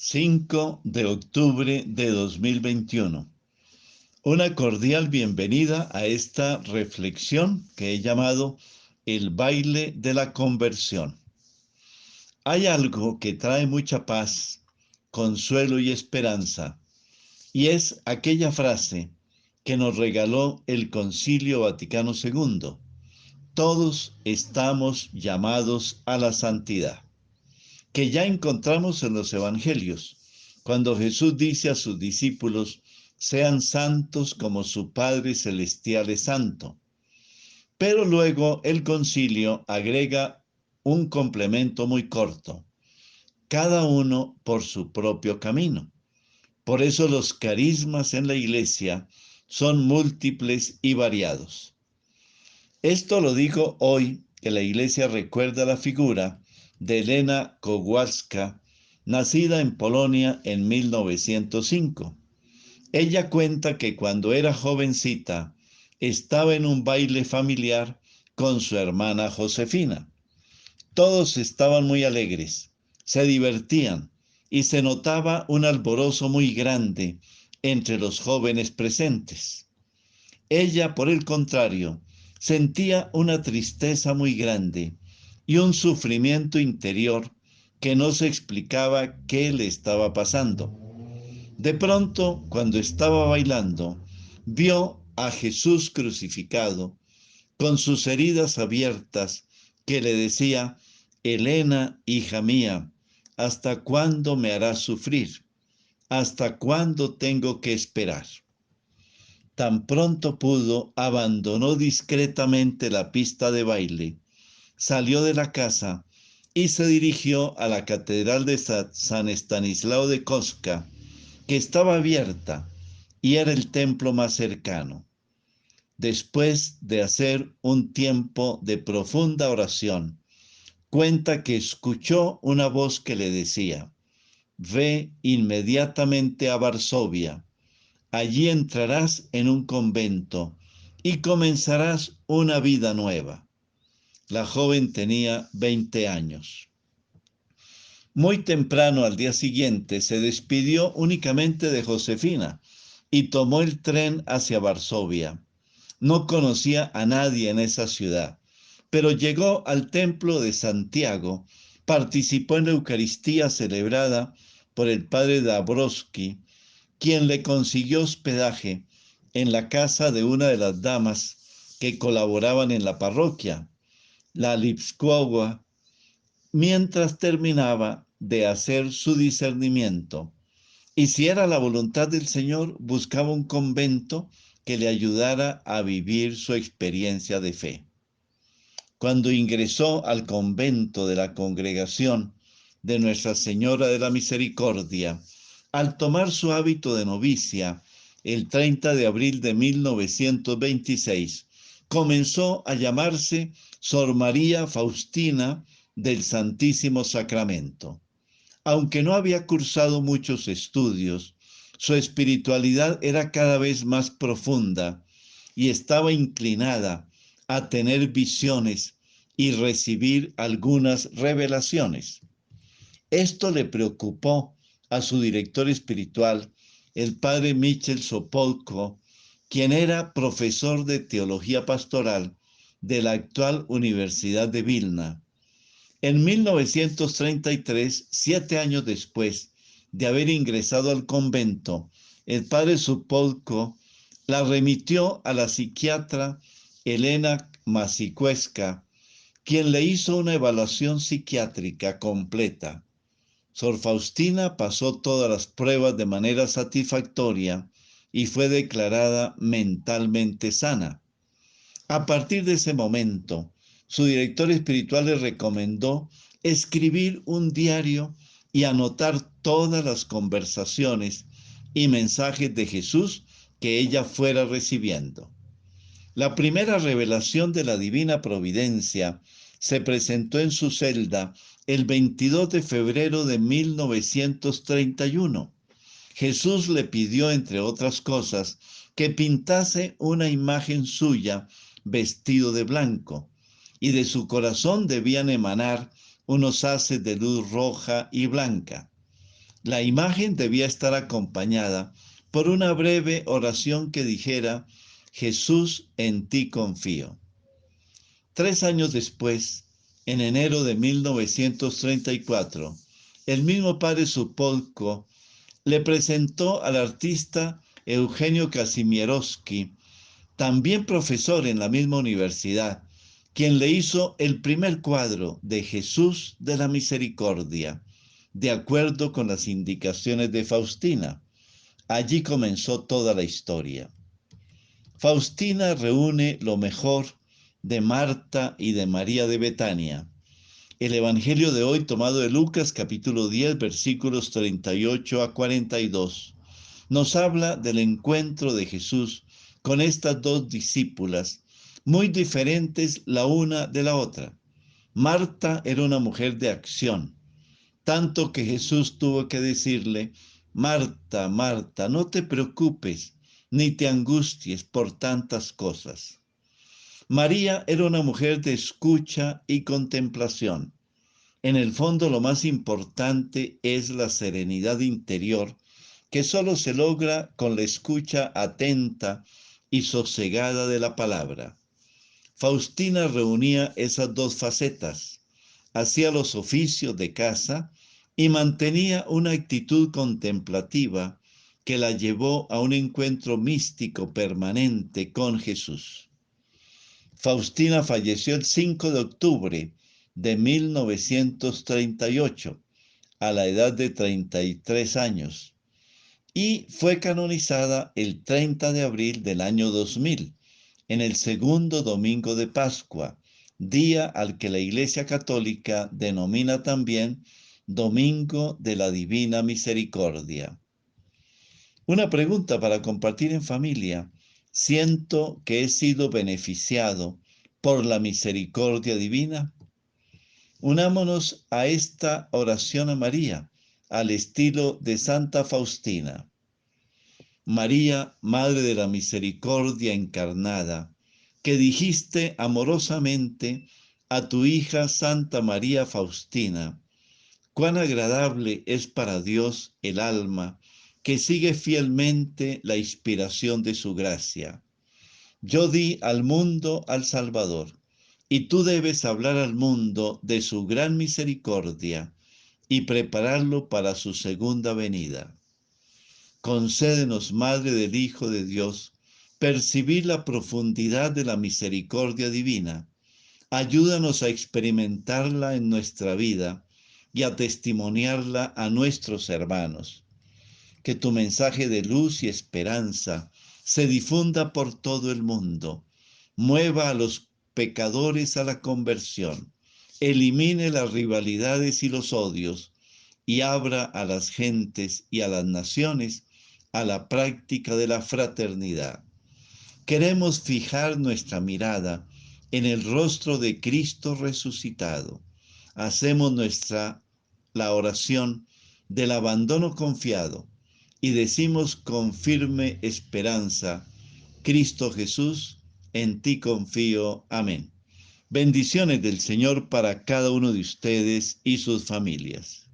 5 de octubre de 2021. Una cordial bienvenida a esta reflexión que he llamado el baile de la conversión. Hay algo que trae mucha paz, consuelo y esperanza, y es aquella frase que nos regaló el Concilio Vaticano II. Todos estamos llamados a la santidad, que ya encontramos en los evangelios, cuando Jesús dice a sus discípulos: sean santos como su Padre Celestial es santo. Pero luego el concilio agrega un complemento muy corto: cada uno por su propio camino. Por eso los carismas en la iglesia son múltiples y variados. Esto lo digo hoy que la iglesia recuerda la figura de Elena Kowalska, nacida en Polonia en 1905. Ella cuenta que cuando era jovencita estaba en un baile familiar con su hermana Josefina. Todos estaban muy alegres, se divertían y se notaba un alborozo muy grande entre los jóvenes presentes. Ella, por el contrario, sentía una tristeza muy grande y un sufrimiento interior que no se explicaba qué le estaba pasando. De pronto, cuando estaba bailando, vio a Jesús crucificado, con sus heridas abiertas, que le decía: Elena, hija mía, ¿hasta cuándo me harás sufrir? ¿Hasta cuándo tengo que esperar? Tan pronto pudo, abandonó discretamente la pista de baile, salió de la casa y se dirigió a la catedral de San Estanislao de Kostka, que estaba abierta y era el templo más cercano. Después de hacer un tiempo de profunda oración, cuenta que escuchó una voz que le decía: ve inmediatamente a Varsovia. Allí entrarás en un convento y comenzarás una vida nueva. La joven tenía 20 años. Muy temprano al día siguiente se despidió únicamente de Josefina y tomó el tren hacia Varsovia. No conocía a nadie en esa ciudad, pero llegó al templo de Santiago, participó en la Eucaristía celebrada por el padre Dabrowski, quien le consiguió hospedaje en la casa de una de las damas que colaboraban en la parroquia, la Lipskova, mientras terminaba de hacer su discernimiento. Y si era la voluntad del Señor, buscaba un convento que le ayudara a vivir su experiencia de fe. Cuando ingresó al convento de la Congregación de Nuestra Señora de la Misericordia, al tomar su hábito de novicia, el 30 de abril de 1926, comenzó a llamarse Sor María Faustina del Santísimo Sacramento. Aunque no había cursado muchos estudios, su espiritualidad era cada vez más profunda y estaba inclinada a tener visiones y recibir algunas revelaciones. Esto le preocupó a su director espiritual, el padre Michel Sopolko, quien era profesor de teología pastoral de la actual Universidad de Vilna. En 1933, 7 años después de haber ingresado al convento, el padre Sopolko la remitió a la psiquiatra Elena Masikueska, quien le hizo una evaluación psiquiátrica completa. Sor Faustina pasó todas las pruebas de manera satisfactoria y fue declarada mentalmente sana. A partir de ese momento, su director espiritual le recomendó escribir un diario y anotar todas las conversaciones y mensajes de Jesús que ella fuera recibiendo. La primera revelación de la divina providencia se presentó en su celda el 22 de febrero de 1931. Jesús le pidió, entre otras cosas, que pintase una imagen suya vestido de blanco, y de su corazón debían emanar unos haces de luz roja y blanca. La imagen debía estar acompañada por una breve oración que dijera: Jesús, en ti confío. 3 años después, en enero de 1934, el mismo padre Sopocko le presentó al artista Eugenio Kazimierowski, también profesor en la misma universidad, quien le hizo el primer cuadro de Jesús de la Misericordia, de acuerdo con las indicaciones de Faustina. Allí comenzó toda la historia. Faustina reúne lo mejor de Marta y de María de Betania. El Evangelio de hoy, tomado de Lucas capítulo 10, versículos 38 a 42, nos habla del encuentro de Jesús con estas dos discípulas, muy diferentes la una de la otra. Marta era una mujer de acción, tanto que Jesús tuvo que decirle: Marta, Marta, no te preocupes ni te angusties por tantas cosas. María era una mujer de escucha y contemplación. En el fondo, lo más importante es la serenidad interior, que solo se logra con la escucha atenta y sosegada de la palabra. Faustina reunía esas dos facetas, hacía los oficios de casa y mantenía una actitud contemplativa que la llevó a un encuentro místico permanente con Jesús. Faustina falleció el 5 de octubre de 1938, a la edad de 33 años, y fue canonizada el 30 de abril del año 2000, en el segundo domingo de Pascua, día al que la Iglesia Católica denomina también Domingo de la Divina Misericordia. Una pregunta para compartir en familia. ¿Siento que he sido beneficiado por la misericordia divina? Unámonos a esta oración a María, al estilo de Santa Faustina. María, Madre de la Misericordia encarnada, que dijiste amorosamente a tu hija Santa María Faustina: cuán agradable es para Dios el alma que sigue fielmente la inspiración de su gracia. Yo di al mundo al Salvador, y tú debes hablar al mundo de su gran misericordia y prepararlo para su segunda venida. Concédenos, Madre del Hijo de Dios, percibir la profundidad de la misericordia divina. Ayúdanos a experimentarla en nuestra vida y a testimoniarla a nuestros hermanos. Que tu mensaje de luz y esperanza se difunda por todo el mundo, mueva a los pecadores a la conversión, elimine las rivalidades y los odios, y abra a las gentes y a las naciones a la práctica de la fraternidad. Queremos fijar nuestra mirada en el rostro de Cristo resucitado. Hacemos nuestra la oración del abandono confiado y decimos con firme esperanza: Cristo Jesús, en ti confío. Amén. Bendiciones del Señor para cada uno de ustedes y sus familias.